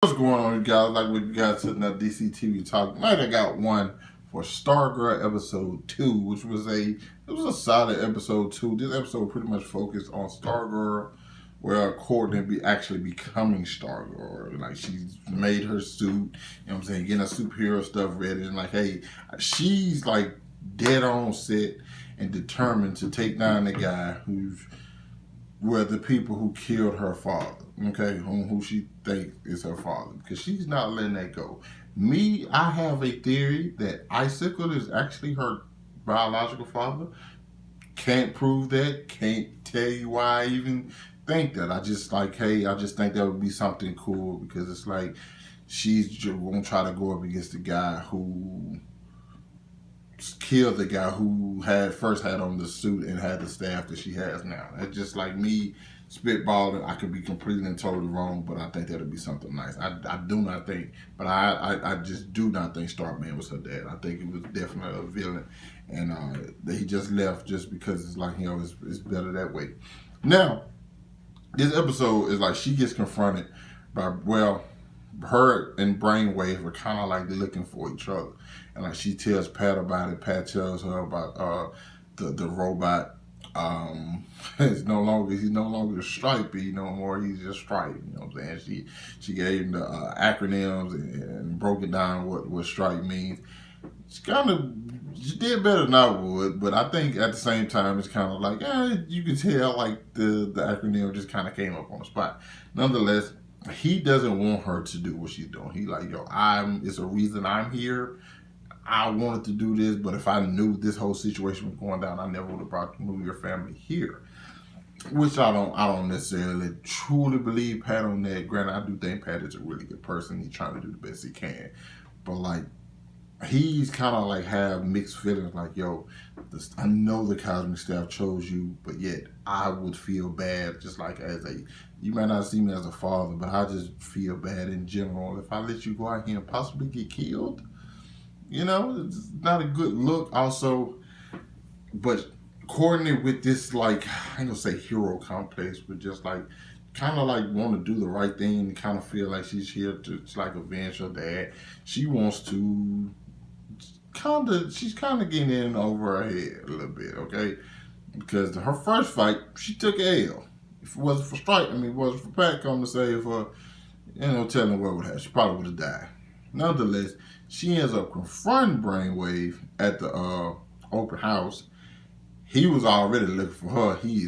What's going on, you guys? Like what you guys sitting at DCTV talk tonight, I got one for Stargirl episode 2, which was a solid episode 2. This episode pretty much focused on Stargirl, where Courtney actually becoming Stargirl. Like, she's made her suit, you know what I'm saying, getting her superhero stuff ready, and like, hey, she's like dead on set and determined to take down the guy were the people who killed her father, okay, who she thinks is her father, because she's not letting that go. Me, I have a theory that Icicle is actually her biological father. Can't prove that, can't tell you why I even think that. I just like, hey, I just think that would be something cool, because it's like she's just gonna try to go up against the guy who killed the guy who first had on the suit and had the staff that she has now. That's just like me spitballing. I could be completely and totally wrong, but I think that'll be something nice. I do not think, but I just do not think Starman was her dad. I think it was definitely a villain, and he just left just because it's like, you know, it's better that way. Now, this episode is like she gets confronted by, well, her and Brainwave are kind of like looking for each other, and like she tells Pat about it. Pat tells her about the robot. He's no longer S.T.R.I.P.E no more. He's just S.T.R.I.P.E. You know what I'm saying? She gave him the acronyms and broke it down what S.T.R.I.P.E means. She did better than I would, but I think at the same time it's kind of like, you can tell like the acronym just kind of came up on the spot. Nonetheless, he doesn't want her to do what she's doing. He like, yo, it's a reason I'm here. I wanted to do this, but if I knew this whole situation was going down, I never would have brought your family here. Which I don't necessarily truly believe Pat on that. Granted, I do think Pat is a really good person. He's trying to do the best he can. But like, he's kind of like have mixed feelings. Like, yo, I know the cosmic staff chose you, but yet I would feel bad, just like you might not see me as a father, but I just feel bad in general if I let you go out here and possibly get killed. You know, it's not a good look. Also, but Courtney with this, like, I ain't gonna say hero complex, but just like kind of like want to do the right thing and kind of feel like she's here to like avenge her dad. She wants to she's kind of getting in over her head a little bit, okay? Because her first fight, she took a L. If it wasn't for it wasn't for Pat coming to save her, you know, telling what would happen, she probably would have died. Nonetheless, she ends up confronting Brainwave at the open house. He was already looking for her. He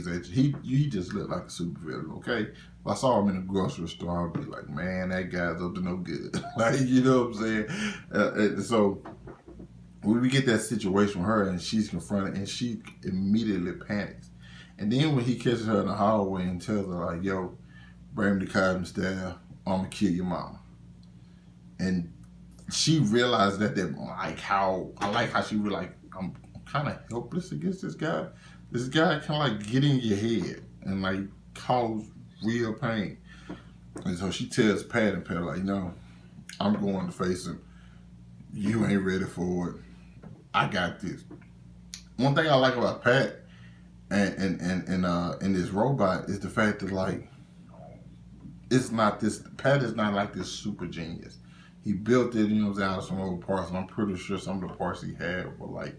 just looked like a supervillain, okay? If I saw him in the grocery store, I'd be like, man, that guy's up to no good. Like, you know what I'm saying? So when we get that situation with her and she's confronted and she immediately panics. And then when he catches her in the hallway and tells her, like, yo, bring me the cosmic staff, I'm gonna kill your mama. And she realized that I like how she was like, I'm kind of helpless against this guy. This guy kind of like get in your head and like cause real pain. And so she tells Pat, and Pat like, no, I'm going to face him. You ain't ready for it. I got this. One thing I like about Pat and this robot is the fact that, like, Pat is not like this super genius. He built it, you know, out of some old parts, and I'm pretty sure some of the parts he had were like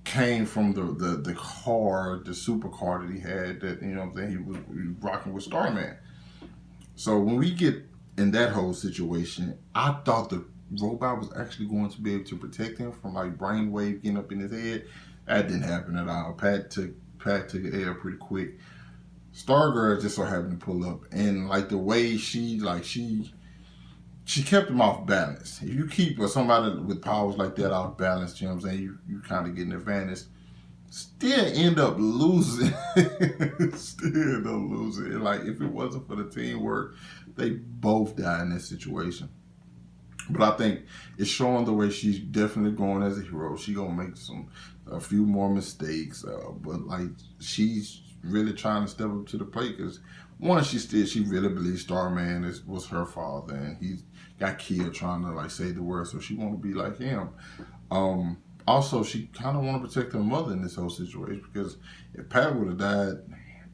came from the car, the supercar that he had, that, you know what I'm saying, he was rocking with Starman. So when we get in that whole situation, I thought the robot was actually going to be able to protect him from like Brainwave getting up in his head. That didn't happen at all. Pat took the air pretty quick. Stargirl just so happened to pull up, and like the way she kept him off balance. If you keep somebody with powers like that off balance, you know what I'm saying, you kind of get an advantage. Still end up losing. Like, if it wasn't for the teamwork, they both die in this situation. But I think it's showing the way she's definitely going as a hero. She's gonna make a few more mistakes, but like, she's really trying to step up to the plate, because one, she really believes Starman was her father, and he got killed trying to like save the world, so she want to be like him. Also, she kind of want to protect her mother in this whole situation, because if Pat would have died,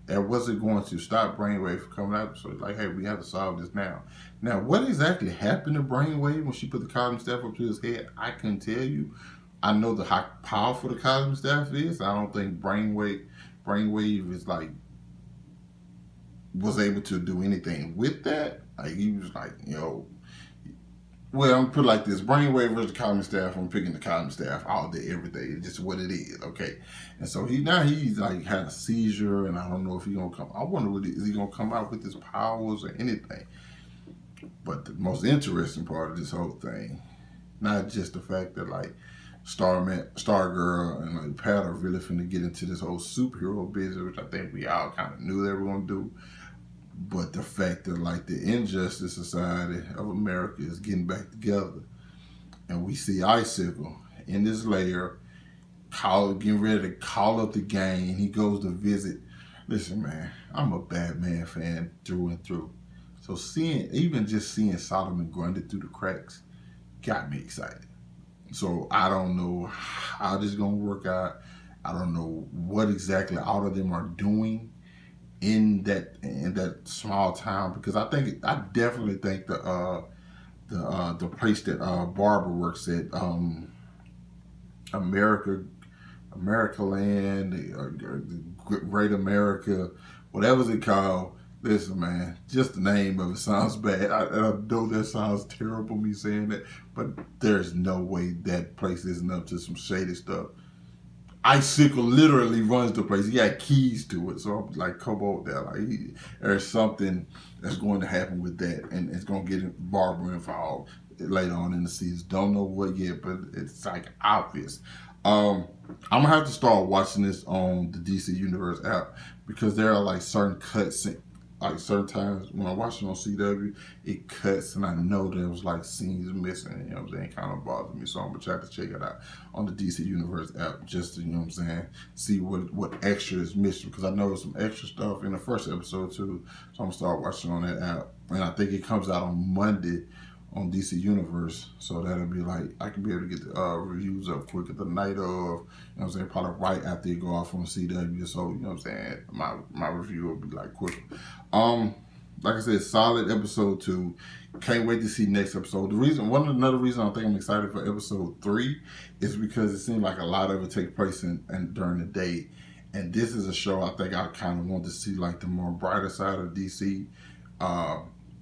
And was it going to stop Brainwave from coming out? So like, hey, we have to solve this now. Now, what exactly happened to Brainwave when she put the cosmic staff up to his head? I couldn't tell you. I know how powerful the cosmic staff is. I don't think Brainwave is like was able to do anything with that. Like he was like, well, I'm gonna put it like this: Brainwave versus the cosmic staff. I'm picking the cosmic staff all day, every day. It's just what it is, okay? And so he's like had a seizure, and I don't know if he's gonna come. I wonder is he gonna come out with his powers or anything? But the most interesting part of this whole thing, not just the fact that like Stargirl and like Pat are really finna get into this whole superhero business, which I think we all kind of knew they were gonna do. But the fact that like the Injustice Society of America is getting back together, and we see Icicle in this lair, getting ready to call up the gang. He goes to visit. Listen, man, I'm a Batman fan through and through. So even just seeing Solomon Grundy through the cracks got me excited. So I don't know how this is gonna work out. I don't know what exactly all of them are doing in that small town, because I definitely think the place that Barbara works at, America Land, the Great America, whatever's it called. Listen, man, just the name of it sounds bad. I know that sounds terrible, me saying that, but there's no way that place isn't up to some shady stuff. Icicle literally runs the place. He got keys to it, so I'm like, come on there. Like, there's something that's going to happen with that, and it's going to get Barbara involved later on in the season. Don't know what yet, but it's like obvious. I'm gonna have to start watching this on the DC Universe app, because there are like certain cuts. Like certain times when I watch it on CW, it cuts, and I know there was like scenes missing. You know what I'm saying? It kind of bothers me, so I'm gonna try to check it out on the DC Universe app, just to, you know what I'm saying, see what extra is missing, because I know there's some extra stuff in the first episode too. So I'm gonna start watching on that app, and I think it comes out on Monday on DC Universe, so that'll be like, I can be able to get the reviews up quick at the night of, you know what I'm saying, probably right after you go off on CW, so, you know what I'm saying, my review will be like quicker. Like I said, solid episode 2. Can't wait to see next episode. Another reason I think I'm excited for episode 3 is because it seems like a lot of it takes place during the day, and this is a show I think I kind of want to see like the more brighter side of DC.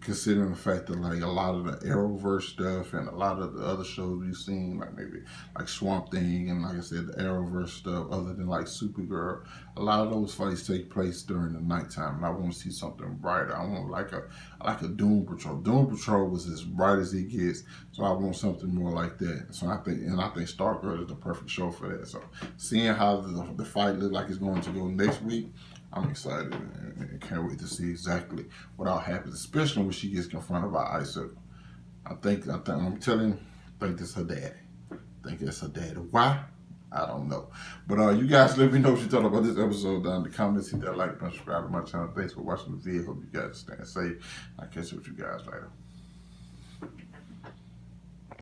Considering the fact that like a lot of the Arrowverse stuff and a lot of the other shows we've seen, like maybe like Swamp Thing and like I said, the Arrowverse stuff, other than like Supergirl, a lot of those fights take place during the nighttime, and I want to see something brighter. I want like a Doom Patrol. Doom Patrol was as bright as it gets, so I want something more like that. So I think Stargirl is the perfect show for that. So seeing how the fight looks like it's going to go next week, I'm excited and can't wait to see exactly what all happens, especially when she gets confronted by Icicle. I'm telling you, I think that's her daddy. I think that's her daddy. Why? I don't know. But you guys let me know what you thought about this episode down in the comments. Hit that like button, subscribe to my channel. Thanks for watching the video. Hope you guys stay safe. I'll catch up with you guys later.